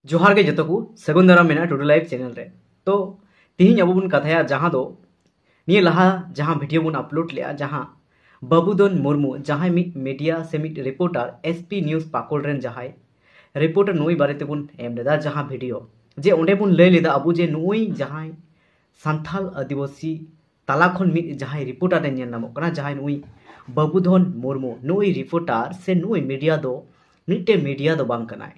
जोहार के जतो को सगुन दाराम मेना टुडू लाइव चैनल रे तो तिहिन अब बन कथाया जहां दो निये लहा जहां वीडियो बन अपलोड लिया जहां बाबूदन मुर्मू जहां मिट मीडिया से मिट रिपोर्टर एसपी न्यूज पाकोल रेन जहां रिपोर्टर नुई बारे तेबुन एम लेदा जहां वीडियो जे ओंडे बुन लय लेदा अबु जे नुई जहां संथाल आदिवासी ताला खन मिट जहां रिपोर्टर ने नेल नामो कना जहां नुई बाबूधन मुर्मू नुई रिपोर्टर से नुई मीडिया दो मिटे मीडिया दो बांग कनाय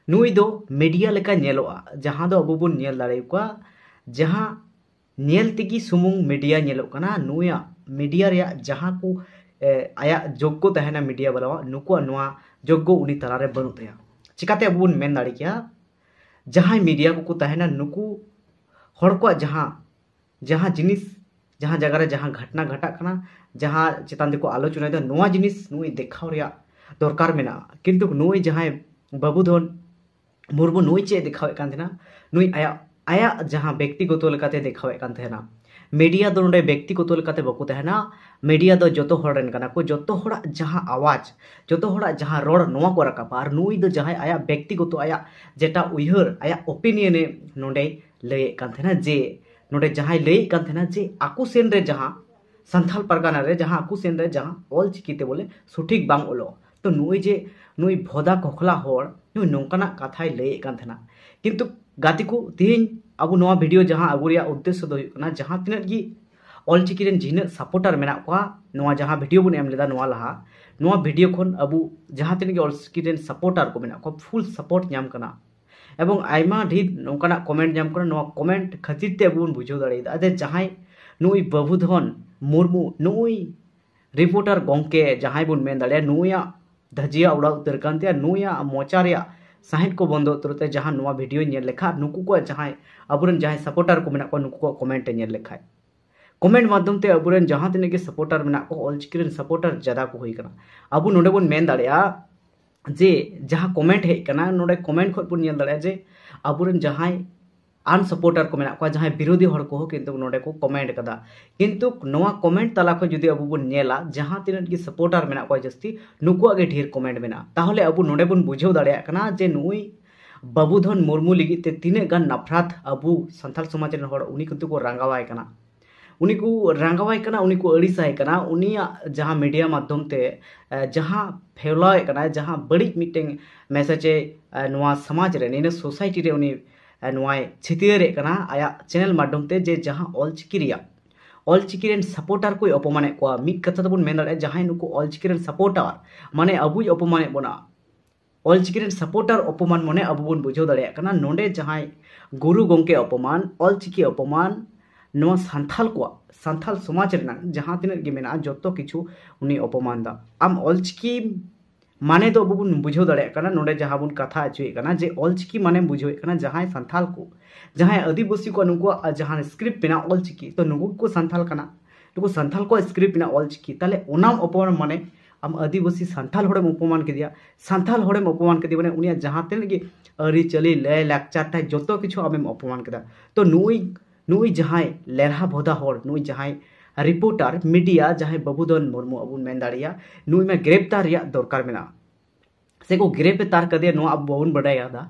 नुई दो मीडिया लेका नेलोआ जहां दो अबु बुन नेल दाड़े को जहां नेल तिगी सुमुंग मीडिया नेलो कना नुया मीडिया रे जहां को आया जोग्गो तहना मीडिया वाला नुको नुआ जोग्गो उनी तलारे बनु तया चिकाते अबु बुन मेन दाड़े किया जहां मीडिया को तहना नुकु हड़ को जहां जहां जिनिस जहां जगह रे जहां घटना घटा कना जहां चितान देखो आलोचना दा नुआ जिनिस नुई देखाव रिया दरकार मेना किंतु नुई जहां बाबूधन मुर्मू नुई चे देखावे कान थेना नुई आया आया जहां व्यक्तिगत लेकाते देखावे कान थेना मीडिया दो नोडे व्यक्तिगत लेकाते बकु तहना मीडिया दो जतो हड़ रेन कना को जतो हड़ा जहां आवाज जतो हड़ा जहां रोड नोवा को रकापा आर नुई दो जहां आया व्यक्तिगत आया जेटा उयहर आया ओपिनियन नोडे लय कान थेना जे नोडे जहां लय कान थेना जे आकु सेन रे जहां संथाल परगाना रे जहां आकु सेन रे जहां ऑल चिकीते बोले सठिक बांग ओलो तो नुई जे नुई भोदा खोखला हड़ नुई नोंकाना कथाय लय कान थेना किंतु गाती को तिहिन अब नवा वीडियो जहां अगुरिया उद्देश्य दो हुकना जहां तिनक गी ऑल चिकी रेन जिना सपोर्टर मेना को नवा जहां वीडियो बुन एम लेदा नवा लहा नवा वीडियो खन अबु जहां तिनक ऑल चिकी रेन सपोर्टर को मेना को फुल सपोर्ट नाम कना एवं आयमा ढेर नोंकाना कमेंट नाम कना नवा कमेंट खातिर ते अबु बुझो दाड़ेदा अदे जहां नुई बाबूधन मुर्मू नुई रिपोर्टर गोंके जहां बुन मेन दाड़े नुया धजिया उड़ा उतर कानते नुया मोचारिया साहिट को बंद उतरते जहां नुआ वीडियो नेल लेखा नुकु को जहां अबुरन जहां सपोर्टर को मेना को नुकु को कमेंट नेल लेखा कमेंट माध्यम ते अबुरन जहां तिने के सपोर्टर मेना को ऑल चिकी रेन सपोर्टर ज्यादा को होई कना अबु नोडे बन मेन दाड़ेया जे जहां कमेंट हे कना नोडे कमेंट खत बुन नेल दाड़ेया जे अबुरन जहां आन सपोर्टर को मेना को जहां विरोधी हड़ को किंतु नोडे को कमेंट कदा किंतु नोआ कमेंट तला को जुदी अबु बुन नेला जहां तिनन की सपोर्टर मेना को जस्ती नुकु आगे ढेर कमेंट मेना ताहले अबु नोडे बुन बुझेव दाड़ेया कना जे नुई बाबूधन मुर्मू लिगी ते तिने गान नफरत अबु संथाल समाज रेन हड़ उनी किंतु को रंगावाय कना उनी को रंगावाय कना उनी को अड़िसाय कना उनिया जहां मीडिया माध्यम ते जहां फेलाय कना जहां बड़ी मीटिंग मैसेज नोआ समाज रे इन सोसाइटी रे उनी नोआ छितिरे कना आया चैनल माध्यम ते जे जहां ऑल चिकी रेन सपोर्टर को अपमाने को मिट कथा तबुन मेन दाड़े जहां नुको ऑल चिकी रेन सपोर्टर माने अबुई अपमाने बोना ऑल चिकी रेन सपोर्टर अपमान मने अबु बुन बुझो दाड़े कना नोंडे जहां गुरु गोंके अपमान ऑल चिकी अपमान नोआ संथाल समाज रेना जहां तिने गे मेना जतो किछु उनी अपमान दा आम ऑल चिकी माने तो अबु बुन बुझो दाड़े कना नोंडे जहां बुन कथा अचुए कना जे ऑल चिकी माने बुझो कना जहां संथाल को जहां आदिवासी को नुको जहां स्क्रिप्ट बिना ऑल चिकी तो नुको को संथाल कना नुको संथाल को स्क्रिप्ट बिना ऑल चिकी ताले ओनाम अपमान माने आम आदिवासी संथाल हड़ेम अपमान के दिया संथाल हड़ेम अपमान के दिया माने उनिया जहां तेन गे अरी चली लय लाक्चार ता जतो किछु आमेम अपमान केदा तो नुई जहां लेरहा भोदा हड़ नुई जहां रिपोर्टर मीडिया जहां बाबूधन मुर्मू अबुन मेन दाड़िया नुई में ग्रेप्तार रिया दरकार मेना से को ग्रेप्तार कदे नो अब बाबुन बडाया दा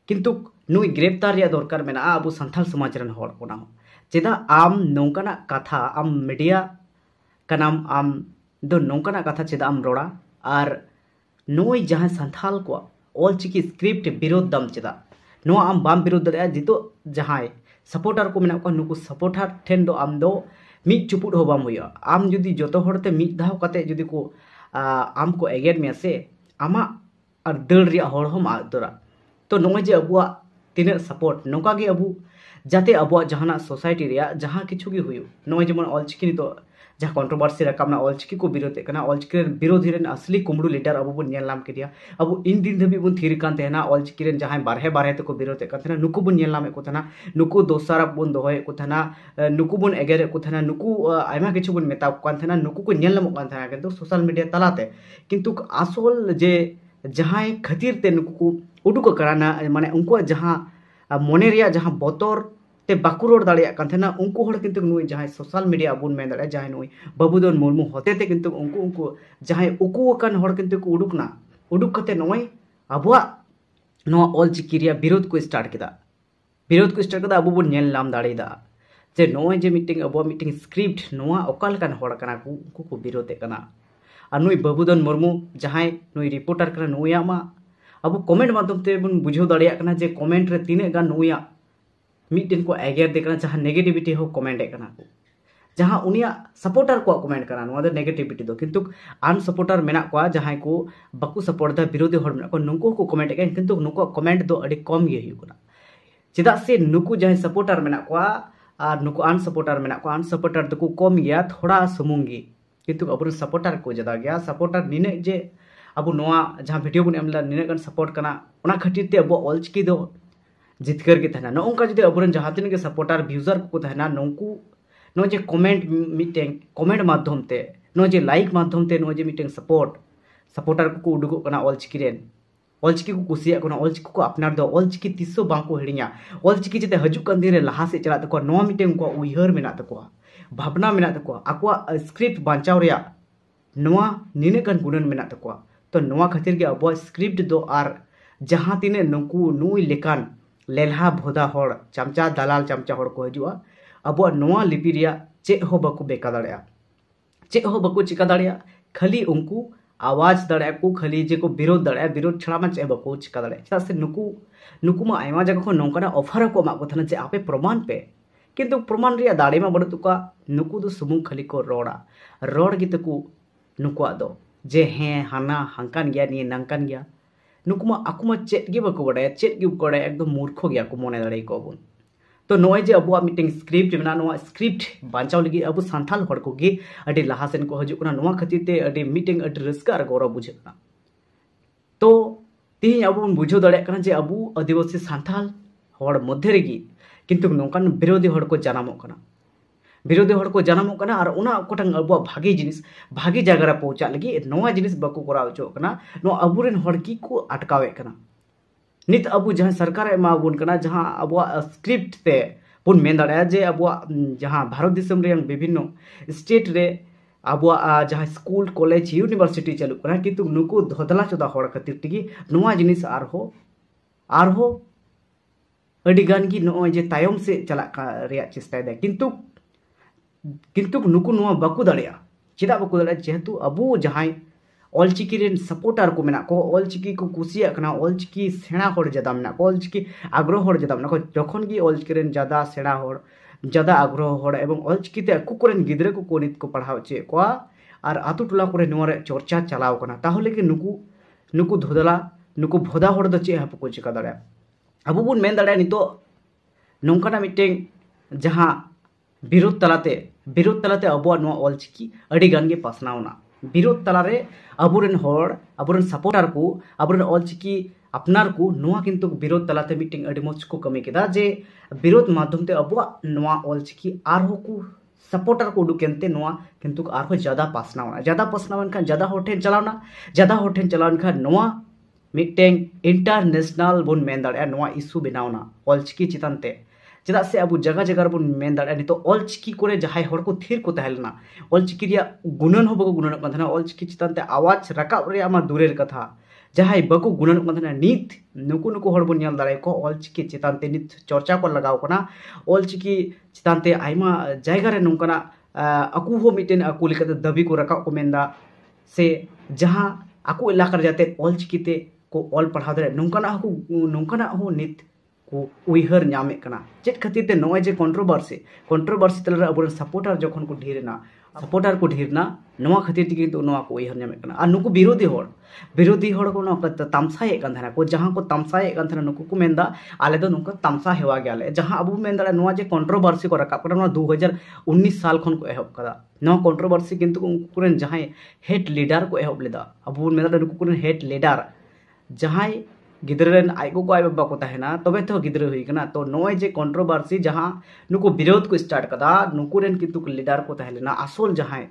किंतु नुई ग्रेप्तार रिया दरकार मेना अबु संथाल समाज रेन हड़ ओना चेदा आम नोंकाना कथा आम मीडिया कनाम आम दो नोंकाना कथा चेदा आम रोड़ा आर नुई जहां संथाल को ऑल चिकी स्क्रिप्ट विरोध दम चेदा नो आम बाम विरोध दाड़िया जितो जहां सपोर्टर को मेना को नुकु सपोर्टर ठेन दो आम दो मिट चुपुट हो बाम हुया आम जुदी जतो हड़ते मिट धाव कते जुदी को आम को एगेर में से आमा और दल रिया हड़ हम आदरा तो नोय जे अबुआ तिने सपोर्ट नोका गे अबु जाते अबुआ जहाना सोसाइटी रिया जहां किछु गे हुयु नोय जेमन ऑल चिकी तो जहां कंट्रोवर्सी रकामना ऑल चिकी को विरोध कना ऑल चिकी विरोधी रेन असली कुमड़ू लीडर अबु बुन नेल नाम के दिया अबु इन दिन धबी बुन थीर कान तेना ऑल चिकी रेन जहां बारहे ते को विरोध कान तेना नुकु बुन नेल नाम को तेना नुकु दोसारा बुन दोहय को तेना नुकु बुन एगेर को तेना नुकु आयमा किछु बुन मेता कान तेना नुकु को नेल नाम कान तेना किंतु सोशल मीडिया तलाते किंतु आसल जे जहां खातिर ते नुकु को उडुक कराना माने उनको जहां मोने रिया जहां बोतर ते बाकु रोड दाड़िया कान थेना उनको हड़ किंतु नुई जहां सोशल मीडिया बुन मेन दाड़े जहां नुई बाबूधन मुर्मू होते ते किंतु उनको जहां उकु कान हड़ किंतु को उडुकना उडुक कते नोय अबुआ ऑलचिकी विरोध को स्टार्ट किया अब बन नेल नाम दाड़ेदा जे नोय जे मीटिंग अब मीटिंग स्क्रिप्ट नोआ ओकाल कान होड़ कना को विरोधे कना और नुई बाबूधन मुर्मू जहां नुई रिपोर्टर कना नुया मा अब कमेंट माध्यम ते बन बुझाव दाड़िया कना जे कमेंट रे तीने गान नुया मीटिंग को एगेर दे कना जहां नेगेटिविटी हो कमेंट कना को जहां उनिया सपोर्टर को कमेंट कना नुआ दो नेगेटिविटी दो किंतु आन सपोर्टर मेना को जहां को बाकू सपोर्ट दा विरोधी होड़ मेना को नुको को कमेंट के किंतु नुको कमेंट दो अड़ी कम गे हुई कना चेदा से नुकु जहां सपोर्टर मेना को और नुकु आन सपोर्टर दो कम गया थोड़ा सुमुंगी किंतु अब सपोर्टर को ज्यादा गया सपोर्टर निने जे अब जहां वीडियो बन एमला निने गन सपोर्ट कना उना खातिर ते अब ऑलचिकी दो जितकर के थाना नोंका जदि अब जहां तीन के सपोर्टर व्यूजर को थाना नोंकु नो जे कमेंट मीटिंग कमेंट माध्यम ते नो जे लाइक माध्यम ते नो जे मीटिंग सपोर्टर को उडुगो कना ऑलचिकी रेन ऑलचिकी को कुसिया कोना ऑलचिकी को अपनार दो ऑलचिकी तिसो बांको हिड़िया ऑलचिकी जते हजू कान दिन रे लहा से चला तको नो मीटिंग को उइहर मेना तको भावना मेना तको आको स्क्रिप्ट बांचाव रिया नोआ निने कान गुणन मेना तको तो नोआ खातिर के अब स्क्रिप्ट दो आर जहां तिने नुकु नुई लेकान लेलहा भोदा होड़ चमचा दलाल चमचा होड़ को हजुआ अब नोआ लिपि रिया चे हो बको बेका दाड़िया चे हो बको चिका दाड़िया खाली उनको आवाज दाड़ा को खाली जे को विरोध दाड़ा विरोध छड़ा चे बको चिका दाड़ा चेदा से नुकु मा आयमा जगह को नौकाना ऑफर को मा को थाना जे आपे प्रमाण पे किंतु प्रमाण रिया दाड़े मा बड़ तुका नुकु दो सुमुंग खाली को रोड़ गित को नुकुआ दो जे हें हाना हांकान गया निये नंकान गया नुकु मा आकु मा चेत गे बको बड़ा चेत गे बको एकदम मूर्ख गया को मने दाड़े को बन तो नोय जे अब मीटिंग स्क्रिप्ट मेना नोआ स्क्रिप्ट बांचाव लगी अब सांथाल हड़ को गे अडी लहासेन को हजु कना नोआ खातिर ते अडी मीटिंग अडी रस्का और गौरव बुझे कना तो तीन अब बन बुझो दाड़े कना जे अब आदिवासी सांथाल हड़ मध्य रेगी किंतु नोकान विरोधी हड़ को जनामो कना और उना कोटंग अब भागी जिनिस भागी जगह रे पहुंचा लगी नोआ जिनिस बको कराव चो कना नो अबुरेन हड़ की को अटकावे कना नित अब जहां सरकार एमा बन कना जहां अब स्क्रिप्ट ते बन मेन दाड़ा जे अब जहां भारत देशम रे विभिन्न स्टेट रे अब जहां स्कूल कॉलेज यूनिवर्सिटी चलू कना किंतु नुकु धोदला चोदा हड़ खातिर तिगी नोआ जिनिस आरहो अडी गान की नोय जे तायम से चला रिया चेष्टा दे किंतु नुकु नोआ बाकु दाड़िया चेदा बाकु दाड़िया जेहेतु अब जहां ऑलचिकी रेन सपोर्टर को मेना को ऑलचिकी को कुसिया कना ऑलचिकी सेना हड़ ज्यादा मेना को ऑलचिकी आग्रह हड़ ज्यादा मेना को जखन की ऑलचिकी रेन ज्यादा सेना हड़ ज्यादा आग्रह हड़ एवं ऑलचिकी ते अकु कोरेन गिद्रे को नित को पढ़ाव चे को और आतु टोला कोरे नोरे चर्चा चलाव कना ताहले कि नुकु धोदला नुकु भोदा हड़ द चे हाप को चिका दाड़ा अब बन मेन दाड़ा नितो नोंकाना मीटिंग जहां विरोध तलाते अब नो ऑलचिकी अडी गान गे पासनावना विरोध तलारे अबुरेन हड़ अबुरेन सपोर्टर को अबुरेन ऑलचिकी अपनार को नोआ किंतु विरोध तलाते मीटिंग अडी मोच को कमी केदा जे विरोध माध्यम ते अब नोआ ऑलचिकी आरहो को सपोर्टर को उडुकेनते नोआ किंतु आरहो ज्यादा पासनावन खान ज्यादा होठेन चलावन खान नोआ मीटिंग इंटरनेशनल बन मेन दाड़ा नोआ इशू बनावना ऑलचिकी चितानते चेदा से अब जगह बन मेन दाड़ा नितो ऑलचिकी कोरे जहां हड़ को थीर को तहलना ऑलचिकी रिया गुणन हो बको गुणन कथना ऑलचिकी चितानते आवाज रकाब रे आमा दूरेर कथा जहां बको गुणन कथना नित नुकु हड़ बन नेल दाड़े को ऑलचिकी चितानते नित चर्चा को लगाव कना ऑलचिकी चितानते आइमा जायगा रे नोंकना अकु हो मिटेन अकु लेकाते दाबी को रकाब को मेनदा से जहां अकु इलाका जाते ऑलचिकी ते को ऑल पढ़ाव दाड़े नोंकना हो नित को उइहर नामे कना चेत खातिर ते नोय जे कंट्रोवर्सी तलरे अब सपोर्टर जखन को ढेरना नोआ खातिर ते किंतु नोआ को उइहर नामे कना आ नुकु विरोधी हड़ को नोआ तमसाए कन थाना को जहां को तमसाए कन थाना नुकु को मेंदा आले दो नुकु तमसा हेवा गयाले जहां अब मेन दाड़ा नोआ जे कंट्रोवर्सी को रकाब करा 2019 साल खन को एहब कदा नोआ कंट्रोवर्सी किंतु उनकुरेन जहां हेड लीडर को एहब लेदा अब मेन दाड़ा नुकु कुरेन हेड लीडर जहां गिद्रेन आयगो को आय बाबा को तहना तबे तो गिद्रे हुई कना तो नोय जे कंट्रोवर्सी जहां नुकु विरोध को स्टार्ट कदा नुकुरेन किंतु लीडर को तहलेना आसल जहां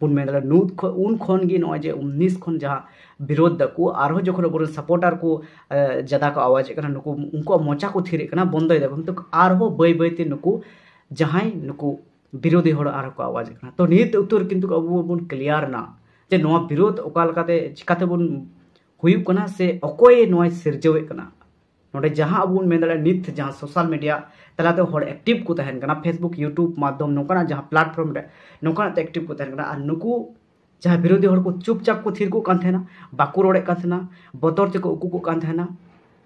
पुन मेन नुत उन खन गी नोय जे 19 खन जहां विरोध दको आरो जखन बोर सपोर्टर को ज्यादा को आवाज कना नुकु उनको मोचा को थिरे कना बंद दको तो आरो बय बयते नुकु जहां नुकु विरोधी हड़ आरो को आवाज कना तो नित उत्तर किंतु अब बन क्लियर ना जे नोआ विरोध ओका लकाते चिकाते बन हुई कना से अकोय नोय सिरजवे कना नोडे जहां अब बन मेन दाड़े नित जहां सोशल मीडिया तलाते हर एक्टिव को तहन कना फेसबुक यूट्यूब माध्यम नोकाना जहां प्लेटफॉर्म रे नोकाना ते एक्टिव को तहन कना और नुकु जहां विरोधी हर को चुपचाप को थिर को कान थेना बाको रोड़े कान थेना बतर ते को उकु को कान थेना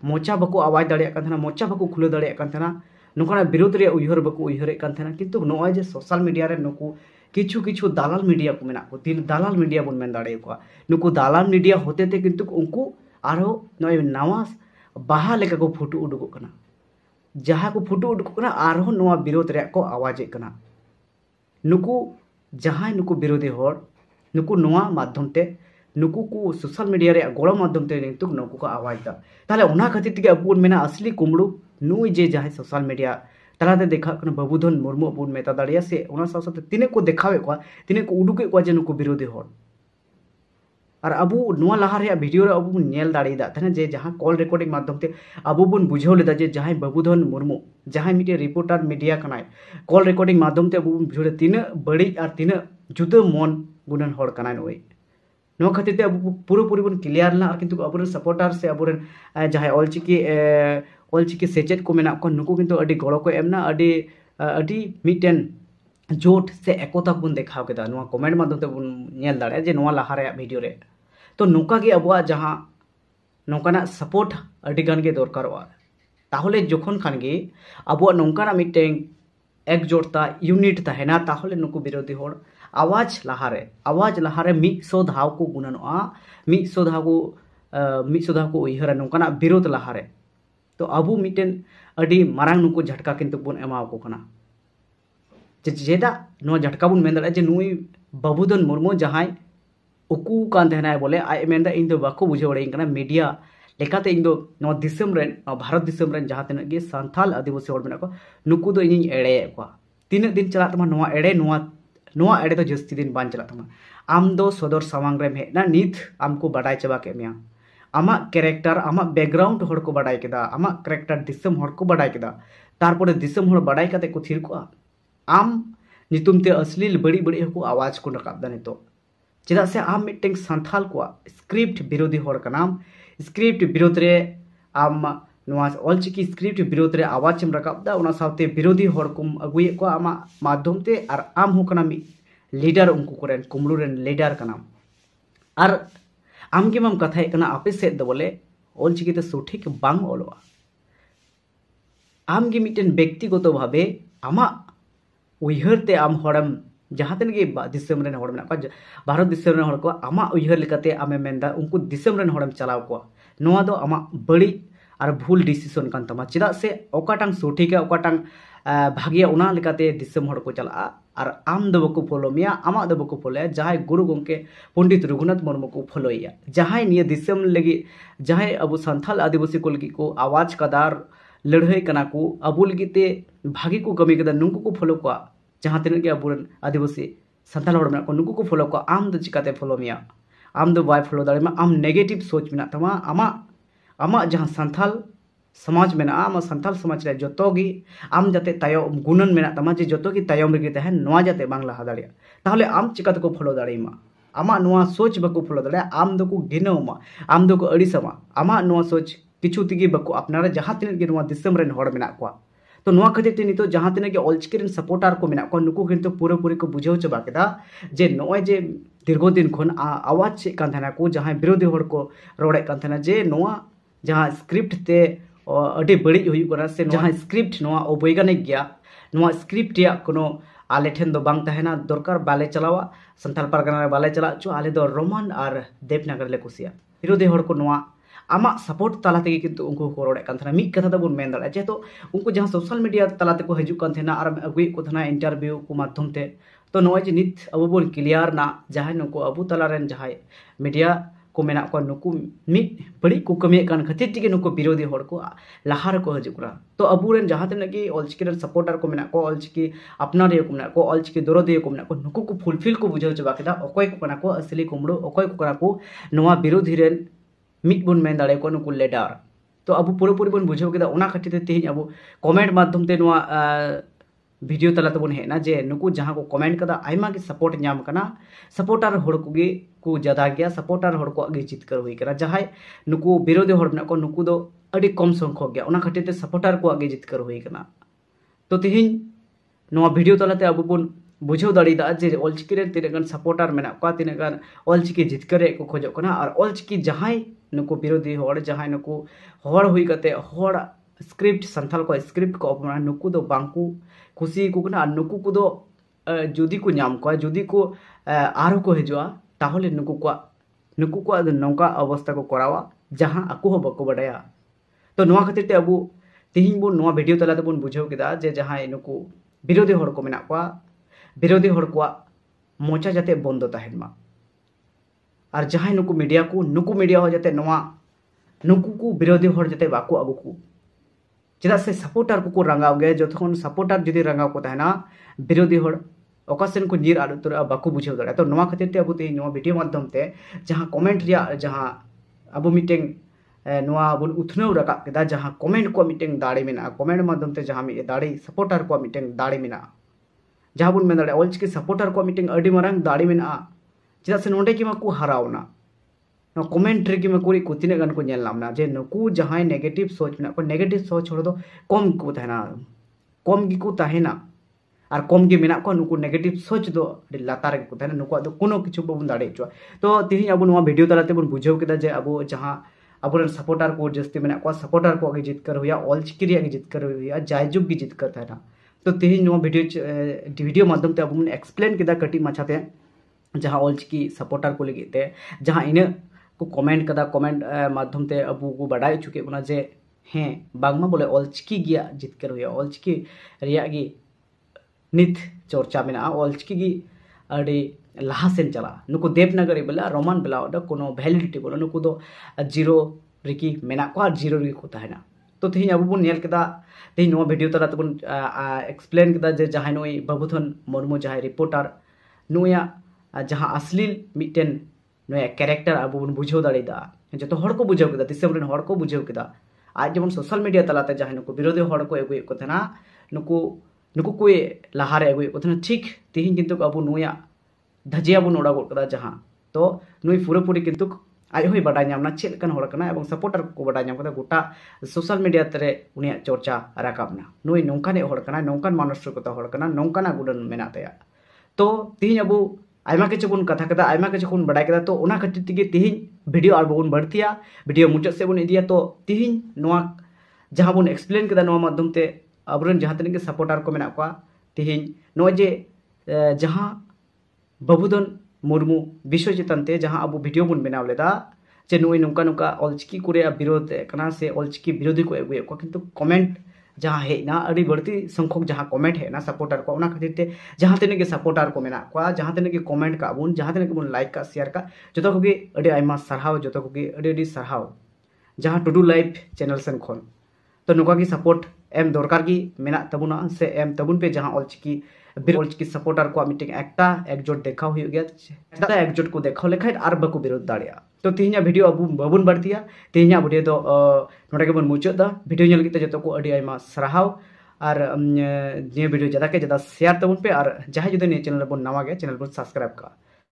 मोचा बको आवाज दाड़े कान थेना मोचा बको खुले दाड़े कान थेना नोकाना विरोध रे उयहर बको उयहर कान थेना किंतु नोय जे सोशल मीडिया रे नुकु किछु किछु दालाल मीडिया को मेना को दिन दालाल मीडिया बन मेन दाड़े को नुकु दालाल मीडिया होते थे किंतु उनको आरो नोय नवा बाहा लेका को फोटो उडुको कना जहां को फोटो उडुको कना आरो नोवा विरोध रे को आवाज कना नुकु जहां नुकु विरोधी हर नुकु नोवा माध्यम ते नुकु को सोशल मीडिया रे गोड़ माध्यम ते नितुक नुकु को आवाज दा ताले ओना खातिर तिगे अबुन मेना असली कुमड़ू नुई जे जहां सोशल मीडिया तलाते देखा कना बाबूधन मुर्मू अबुन मेता दाड़िया से ओना साथ तिने को देखावे को तिने को उडुके को जे नुकु विरोधी हर और अबू नुआ लहा रे वीडियो रे अबू नेल दाड़ीदा तने जे जहां कॉल रिकॉर्डिंग माध्यम ते अबू बुन बुझाव लेदा जे जहां बाबूधन मुर्मू जहां मिटे रिपोर्टर मीडिया कनाय कॉल रिकॉर्डिंग माध्यम ते अबू बुझाव तिने बड़ी और तिने जुदा मन गुनन हर कनाय नोय नो खातिर ते अबू पूरी बन क्लियर ना और किंतु अबुरन सपोर्टर से अबुरन जहां ऑलचिकी सेचेट को मेना को नुकु किंतु अडी गड़ो को एमना अडी मिटेन जोट से एकता बन देखाव केदा नुआ कमेंट माध्यम ते बन नेल दाड़े जे नुआ लहा रे वीडियो रे तो नौका गे अब जहाँ नौकाना सपोर्ट अड़ी गान गे दरकारोआ ताहले जोखन खान गे अब नौकाना मिटें एकजुटता यूनिट तहना ताहले नुकु विरोधी हर आवाज लहारे 100 धाव को गुणनोआ 100 धाव को उयहरा नौकाना विरोध लहारे तो अबू मिटेन अड़ी मारांग नुकु झटका किंतु बन एमाव को कना जेदा नो झटका बन मेन दाड़े जे नुई बाबूधन मुर्मू जहां उकू कान तहना बोले आय मेंदा इन दो बाको बुझे बड़े इनकना मीडिया लेकाते इन दो नो दिसम रेन भारत दिसम रेन जहां तने गे संथाल आदिवासी हर मेना को नुकु दो इन एड़े को तीन दिन चला तमा नोआ एड़े तो जस्ती दिन बान चला तमा आम दो सदर सामांग रे हेना नित आमको बडाय चबा के मिया आमा कैरेक्टर आमा बैकग्राउंड हर को बडाय केदा आमा कैरेक्टर दिसम हर को बडाय केदा तारपरे दिसम हर बडाय काते को थिर को आम नितुम ते अश्लील बड़ी बड़ी को आवाज को रकाब दा नितो चेदा से आम मिटें संथाल को स्क्रिप्ट विरोधी हर कनाम स्क्रिप्ट विरोध रे आम नोआ ऑलचिकी स्क्रिप्ट विरोध रे आवाज एम रकाब दा उना साथे विरोधी हर को अगुए को आमा माध्यम ते और आम हो कना मी लीडर उनको कोरेन कुमड़ू रेन लीडर कनाम और आम के माम कथा कना आपे से द बोले ऑलचिकी ते सठिक बांग ओलोआ आम गे मिटेन व्यक्तिगत भावे आमा उयहर ते आम हरम जहाँ तन गे दिसम रेन हर मेना को भारत दिसम रेन हर को आमा उयहर लेकाते आमे मेंदा उनको दिसम रेन हरम चलाव को नोआ दो आमा बड़ी और भूल डिसीजन कान तमा चेदा से ओकाटांग सठिक ओकाटांग भागिया उना लेकाते दिसम हर को चला और आम दो बको फॉलो मिया आमा दो बको फॉलो जहां गुरु गंके पंडित रघुनाथ मुर्मू को फॉलोया जहां निये दिसम लगी जहां अब संथाल आदिवासी को लगी को आवाज कदार लड़ाई कना को अबू लगी भागी को कमी कदा नुंकु को फॉलो को जहाँ तीन के अब आदिवासी संथाल हर को नुकु को फॉलो को आम दो चिकाते फॉलो मिया आम दो बाय फॉलो दाड़े आम नेगेटिव सोच मेना तमा आमा जहाँ संथाल समाज मेना आम संथाल समाज रे जोतोगी आम जाते तायम गुणन मेना तमा जे जोतोगी तायम रे तहन नोआ जाते बांग लहा दाड़िया ताहले आम चिकाते को फॉलो दाड़ेमा आमा नोआ सोच बको फॉलो दाड़े आम दो को गिनोमा आम दो को अड़ीसमा आमा नोआ सोच किछु तिगी बको अपनारा जहाँ तीन के नोआ दिसम रेन हर मेना को तो नोआ खातिर ते नितो जहाँ तीन के ऑलचिकी रेन सपोर्टर को मेना को नुकु किंतु पूरे को बुझाव चबा केदा जे नोय जे दीर्घ दिन खन आवाज से कान थाना को जहाँ विरोधी हर को रोड़े कान थाना जे नोआ जहाँ स्क्रिप्ट ते अडी बड़ी हुई करा से जहाँ स्क्रिप्ट नोआ अवैज्ञानिक गया नोआ स्क्रिप्ट या कोनो आले ठेन दो बांग तहना दरकार बाले चलावा संथाल पारगना रे बाले चला चो आले दो रोमान और देवनागरी ले कुसिया विरोधी हर को नोआ आमा सपोर्ट तालाते किंतु उनको को रोड़े कान थाना मी कथा दबुन मेन दाड़ा जे तो उनको जहाँ सोशल मीडिया तालाते को हजू कान थाना और अगुई को थाना इंटरव्यू को माध्यम ते तो नोय जे नित अबु बोन क्लियर ना जहाँ नुको अबु तला रेन जहाँ मीडिया को मेना को नुकु मिट बड़ी को कमी कान खातिर टिके नुको विरोधी हर को लहार को हजू करा तो अबु रेन जहाँ तने की ऑलचिकी रेन सपोर्टर को मेना को ऑलचिकी अपना रे को मेना को ऑलचिकी दरोदे को मेना को नुको को फुलफिल को बुझाव चबा केदा अकोय को कना को असली कुमड़ो अकोय को कना को नोआ विरोधी रेन मिट बन मेन दाड़े को नुकु लेडर तो अब पूरे बन बुझाव केदा ओना खातिर तेज अब कमेंट माध्यम ते नोआ वीडियो तलाते बन हेना जे नुकु जहाँ को कमेंट कदा आयमा के सपोर्ट नाम कना सपोर्टर हर को गे को ज्यादा गया सपोर्टर हर को आगे चितकर हुई करा जहाँ नुकु विरोधी हर को नुकु दो अड़ी कम संख्यक गया ओना खातिर ते सपोर्टार को आगे जितकर हुई कना। तो तिहिन नोआ वीडियो तलाते अब बन बुझाव दाड़ीदा जे ऑलचिकी रे तिना गान सपोर्टार मेना को तिना गान ऑलचिकी जितकर को खोजो कना और ऑलचिकी जहां नुको विरोधी होड़ जहां नुको होड़ हुई कते होड़ स्क्रिप्ट संथाल को स्क्रिप्ट को अपना नुकु दो बांकु खुशी को कना नुकु को दो जुदी को नाम को जुदी को आरो को हिजुआ ताहले नुकु को नौका अवस्था को करावा जहां आको हो बको बडाया। तो नोआ खातिर ते अबु तिहिन बन नोआ वीडियो तलाते बन बुझाव केदा जे जहां नुकु विरोधी होड़ को मेना को विरोधी होड़ को मोचा जाते बंद तहन मा और जहां नुकु मीडिया हो जाते नोआ नुकु को विरोधी होड़ जाते बाको अगु को चेदा से सपोर्टार को रंगाव गए जो सपोर्टार जुदी रंगाव को तहना विरोधी होड़ ओकासेन को नीर आदुतर बाको बुझाव दाड़ा। तो नोआ खातिर ते अबु ते नोआ वीडियो माध्यम ते जहां कमेंट रिया जहां अबु मीटिंग नोआ बन उथनव रकाब केदा जहां कमेंट को मीटिंग दाड़े मेना कमेंट माध्यम ते जहां मी दाड़े सपोर्टार को मीटिंग दाड़े मेना जहां बन मेन दाड़े ऑलचिकी सपोर्टार को मीटिंग अडी मारंग दाड़े मेना चेदा से नोंडे किमा को हरावना कमेंट रे किमा कोरी कुतिने गान को नेल नामना जे नुकु जहां नेगेटिव सोच मेना को नेगेटिव सोच छोड़ दो कम को तहना कम गी को तहना और कम गे मेना को नुकु नेगेटिव सोच दो लातार को तहना नुकु दो कोनो किछु बबन दाड़े चुआ। तो तिहिन अब नोआ वीडियो तलाते बन बुझाव केदा जे अब जहां अब सपोर्टार को जस्ती मेना को सपोर्टार को आगे जितकर हुआ ऑलचिकी रे आगे जितकर हुआ जायजुग गी जितकर तहना। तो तिहिन नोआ वीडियो माध्यम ते अब एक्सप्लेन केदा कटी माछाते जहां ऑलचिकी सपोर्टार को लगी ते जहां इन को कमेंट कदा कमेंट माध्यम ते अबु को बाडाय चुके बना जे हें बांगमा बोले ऑलचिकी गिया जितकर हुआ ऑलचिकी रिया गी नित चर्चा मेना ऑलचिकी गी अड़ी लाहासेन चला नुकु देवनागरी बेला रोमान बेला ओदा कोनो वैलिडिटी बोलो नुकु दो जीरो रिकी मेना को जीरो रिकी को तहना। तो तिहिन अबु बन नेल केदा तिहिन नो वीडियो तला तबन एक्सप्लेन केदा जे जहां नोई बाबुधन मुर्मू जहां रिपोर्टर नोया जहां अश्लील मिटेन नोया कैरेक्टर अब बन बुझाव दाड़ीदा जो हड़ को बुझाव केदा दिसम रेन हड़ को बुझाव केदा आज जेमन सोशल मीडिया तलाते जहां नुकु विरोधी हड़ को एगुए को तहना नुकु को लहारे एगुए को तहना ठीक तिहिन किंतु अब नोया धजिया बन ओड़ा गोड कदा जहां तो नुई पूरेपूरी किंतु आज होई बाडा नामना चेल कन हड़ कना एवं सपोर्टर को बाडा नाम कदा गोटा सोशल मीडिया तरे उनिया चर्चा राकाबना नुई नोंकाने हड़ कना नोंकान मानुष को हड़ कना नोंकाना गुडन मेना तया। तो तिहिन अब आयमा किछु बन कथा कदा आयमा किछु बन बाडाय कदा तो ओना खातिर तिगे तिहिन वीडियो आर बन बढ़तिया वीडियो मुचाद से बन इदिया। तो तिहिन नोआ जहां बन एक्सप्लेन कदा नोआ माध्यम ते अबरन जहां तने के सपोर्टर को मेना को तिहिन नो जे जहां बाबुधन मुर्मू विश्व चेतन ते जहां अब वीडियो बन बनाव लेदा जे नुई नोंका नोंका ऑलचिकी को विरोध कना से ऑलचिकी विरोधी को एगुए को किंतु कमेंट जहां हेना अड़ी बढ़ती संख्यक जहां कमेंट हेना सपोर्टर को ओना खातिर ते जहां तने के सपोर्टर को मेना को जहां तने के कमेंट का बुन जहां तने के बुन लाइक का शेयर का जतो को अड़ी आइमा सरहाव जतो को अड़ी सरहाव जहां टुडू लाइव चैनल सेन खन। तो नोका की सपोर्ट एम दरकार की मेना तबुना से एम तबुन पे जहां ऑलचिकी सपोर्टर को मीटिंग एकटा एकजुट देखा हुई गया एकजुट को देखा लेखाय आर बाको विरोध दाड़िया। तो तिहिना वीडियो अब बाबुन बढ़तिया तिहिना वीडियो दो नोडे के बन मुचादा वीडियो नेल किते जतो को अड़ी आइमा सरहाव और ये वीडियो ज्यादा के ज्यादा शेयर तबुन पे और जहां जुदे ने चैनल बन नवा गया चैनल बन सब्सक्राइब का।